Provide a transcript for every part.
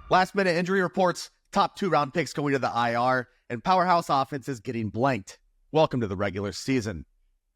Last minute injury reports, top 2 round picks going to the IR, and powerhouse offenses getting blanked. Welcome to the regular season.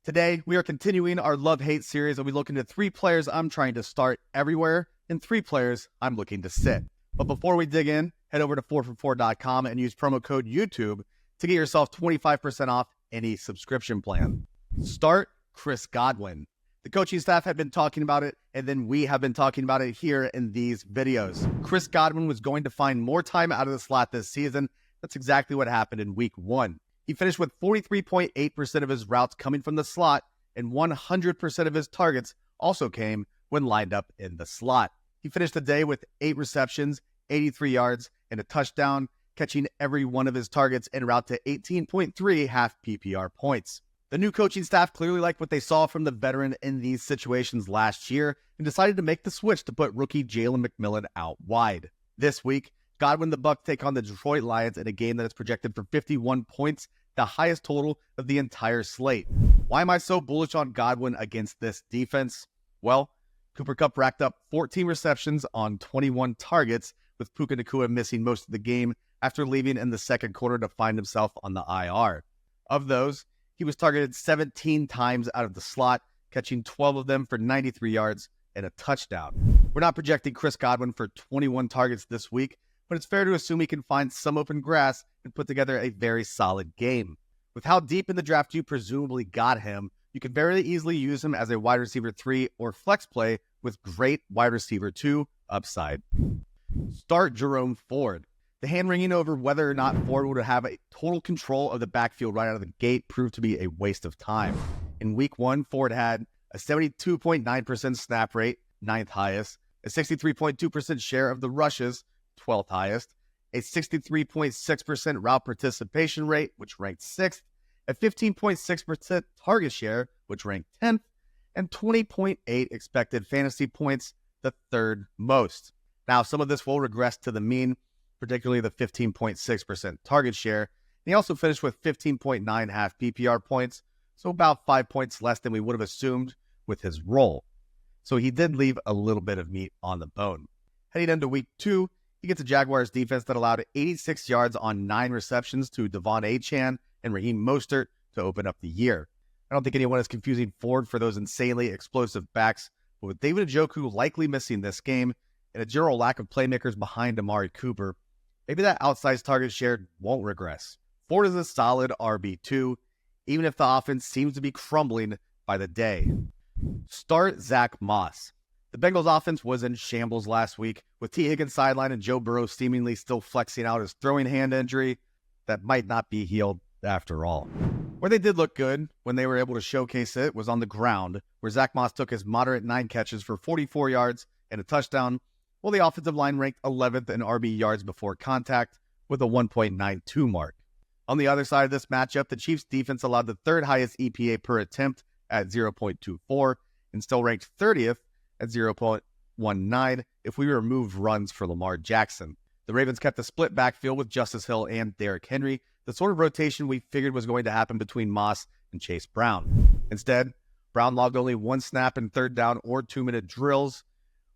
Today, we are continuing our love-hate series and we look into 3 players I'm trying to start everywhere and 3 players I'm looking to sit. But before we dig in, head over to 4for4.com and use promo code YouTube to get yourself 25% off any subscription plan. Start Chris Godwin. The coaching staff had been talking about it, and then we have been talking about it here in these videos. Chris Godwin was going to find more time out of the slot this season. That's exactly what happened in week 1. He finished with 43.8% of his routes coming from the slot, and 100% of his targets also came when lined up in the slot. He finished the day with 8 receptions, 83 yards, and a touchdown, catching every one of his targets en route to 18.3 half PPR points. The new coaching staff clearly liked what they saw from the veteran in these situations last year and decided to make the switch to put rookie Jalen McMillan out wide. This week, Godwin the Bucs take on the Detroit Lions in a game that is projected for 51 points, the highest total of the entire slate. Why am I so bullish on Godwin against this defense? Well, Cooper Kupp racked up 14 receptions on 21 targets, with Puka Nacua missing most of the game after leaving in the second quarter to find himself on the IR. Of those, he was targeted 17 times out of the slot, catching 12 of them for 93 yards and a touchdown. We're not projecting Chris Godwin for 21 targets this week, but it's fair to assume he can find some open grass and put together a very solid game. With how deep in the draft you presumably got him, you can very easily use him as a wide receiver 3 or flex play with great wide receiver 2 upside. Start Jerome Ford. The hand-wringing over whether or not Ford would have a total control of the backfield right out of the gate proved to be a waste of time. In week 1, Ford had a 72.9% snap rate, 9th highest, a 63.2% share of the rushes, 12th highest, a 63.6% route participation rate, which ranked 6th, a 15.6% target share, which ranked 10th, and 20.8 expected fantasy points, the 3rd most. Now, some of this will regress to the mean, particularly the 15.6% target share. And he also finished with 15.9 half PPR points, so about 5 points less than we would have assumed with his role. So he did leave a little bit of meat on the bone. Heading into week 2, he gets a Jaguars defense that allowed 86 yards on 9 receptions to Devon Achane and Raheem Mostert to open up the year. I don't think anyone is confusing Ford for those insanely explosive backs, but with David Njoku likely missing this game and a general lack of playmakers behind Amari Cooper, maybe that outsized target share won't regress. Ford is a solid RB2, even if the offense seems to be crumbling by the day. Start Zach Moss. The Bengals offense was in shambles last week, with T. Higgins sidelined and Joe Burrow seemingly still flexing out his throwing hand injury that might not be healed after all. Where they did look good when they were able to showcase it was on the ground, where Zach Moss took his moderate 9 catches for 44 yards and a touchdown, while the offensive line ranked 11th in RB yards before contact with a 1.92 mark. On the other side of this matchup, the Chiefs defense allowed the 3rd highest EPA per attempt at 0.24 and still ranked 30th at 0.19 if we remove runs for Lamar Jackson. The Ravens kept a split backfield with Justice Hill and Derrick Henry, the sort of rotation we figured was going to happen between Moss and Chase Brown. Instead, Brown logged only 1 snap in 3rd down or 2-minute drills,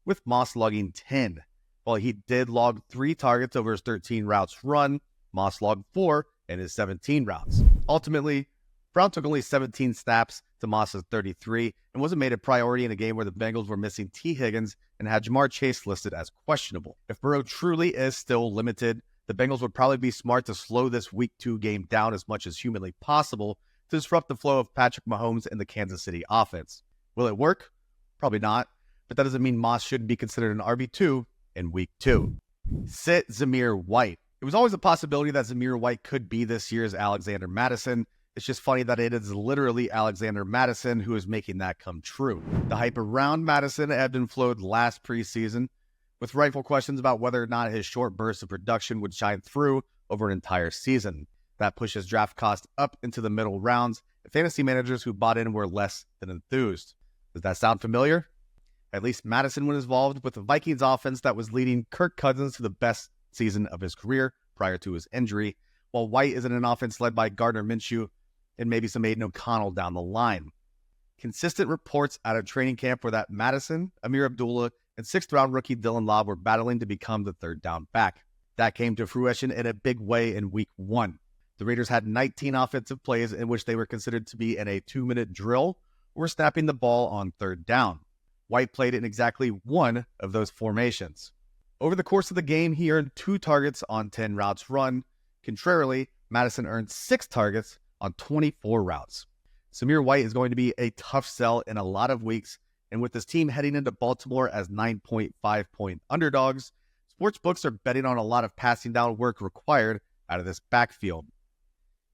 with Moss logging 10. While he did log 3 targets over his 13 routes run, Moss logged 4 in his 17 routes. Ultimately, Brown took only 17 snaps to Moss's 33 and wasn't made a priority in a game where the Bengals were missing T. Higgins and had Jamar Chase listed as questionable. If Burrow truly is still limited, the Bengals would probably be smart to slow this Week 2 game down as much as humanly possible to disrupt the flow of Patrick Mahomes and the Kansas City offense. Will it work? Probably not, but that doesn't mean Moss shouldn't be considered an RB2 in Week 2. Sit Zamir White. It was always a possibility that Zamir White could be this year's Alexander Mattison. It's just funny that it is literally Alexander Mattison who is making that come true. The hype around Mattison ebbed and flowed last preseason, with rightful questions about whether or not his short bursts of production would shine through over an entire season. That pushes draft cost up into the middle rounds, and fantasy managers who bought in were less than enthused. Does that sound familiar? At least Mattison was involved with the Vikings offense that was leading Kirk Cousins to the best season of his career prior to his injury, while White is in an offense led by Gardner Minshew and maybe some Aiden O'Connell down the line. Consistent reports out of training camp were that Mattison, Amir Abdullah, and 6th-round rookie Dylan Lobb were battling to become the third down back. That came to fruition in a big way in Week 1. The Raiders had 19 offensive plays in which they were considered to be in a 2-minute drill or snapping the ball on third down. White played in exactly one of those formations. Over the course of the game, he earned 2 targets on 10 routes run. Contrarily, Madison earned 6 targets on 24 routes. Zamir White is going to be a tough sell in a lot of weeks, and with this team heading into Baltimore as 9.5-point underdogs, sportsbooks are betting on a lot of passing down work required out of this backfield.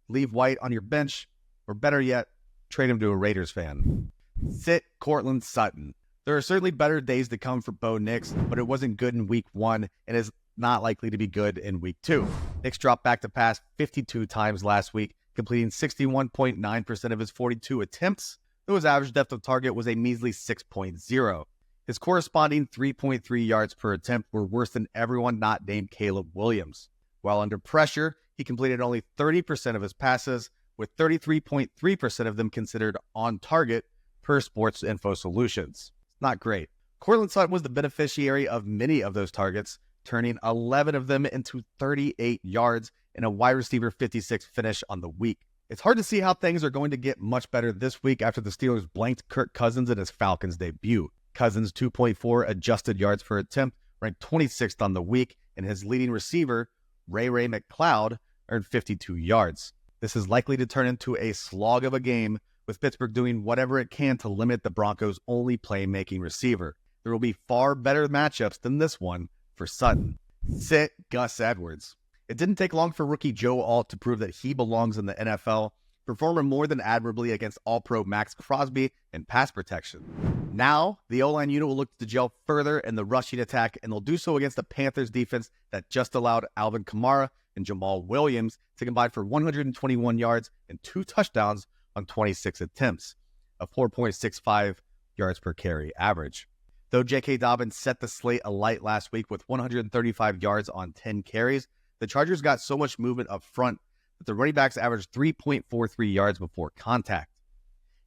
Leave White on your bench, or better yet, trade him to a Raiders fan. Sit Courtland Sutton. There are certainly better days to come for Bo Nix, but it wasn't good in Week 1 and is not likely to be good in Week 2. Nix dropped back to pass 52 times last week, completing 61.9% of his 42 attempts, though his average depth of target was a measly 6.0. His corresponding 3.3 yards per attempt were worse than everyone not named Caleb Williams. While under pressure, he completed only 30% of his passes, with 33.3% of them considered on target per Sports Info Solutions. Not great. Courtland Sutton was the beneficiary of many of those targets, turning 11 of them into 38 yards in a wide receiver 56 finish on the week. It's hard to see how things are going to get much better this week after the Steelers blanked Kirk Cousins in his Falcons debut. Cousins' 2.4 adjusted yards per attempt ranked 26th on the week, and his leading receiver, Ray McCloud, earned 52 yards. This is likely to turn into a slog of a game, with Pittsburgh doing whatever it can to limit the Broncos' only playmaking receiver. There will be far better matchups than this one for Sutton. Sit Gus Edwards. It didn't take long for rookie Joe Alt to prove that he belongs in the NFL, performing more than admirably against All-Pro Max Crosby in pass protection. Now, the O-line unit will look to gel further in the rushing attack, and they'll do so against the Panthers defense that just allowed Alvin Kamara and Jamal Williams to combine for 121 yards and 2 touchdowns on 26 attempts, a 4.65 yards per carry average. Though J.K. Dobbins set the slate alight last week with 135 yards on 10 carries, the Chargers got so much movement up front that the running backs averaged 3.43 yards before contact.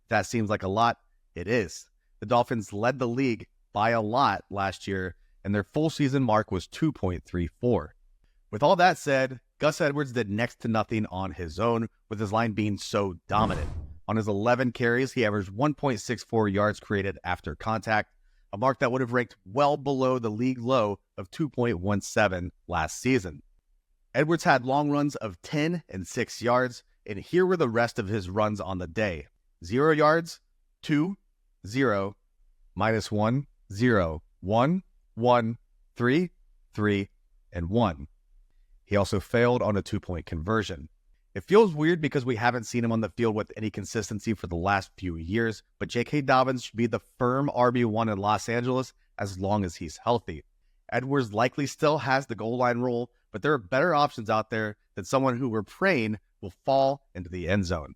If that seems like a lot, it is. The Dolphins led the league by a lot last year, and their full season mark was 2.34. With all that said, Gus Edwards did next to nothing on his own, with his line being so dominant. On his 11 carries, he averaged 1.64 yards created after contact, a mark that would have ranked well below the league low of 2.17 last season. Edwards had long runs of 10 and 6 yards, and here were the rest of his runs on the day. 0 yards, 2, 0, -1, 0, 1, 1, 3, 3, and 1. He also failed on a 2-point conversion. It feels weird because we haven't seen him on the field with any consistency for the last few years, but J.K. Dobbins should be the firm RB1 in Los Angeles as long as he's healthy. Edwards likely still has the goal line role, but there are better options out there than someone who we're praying will fall into the end zone.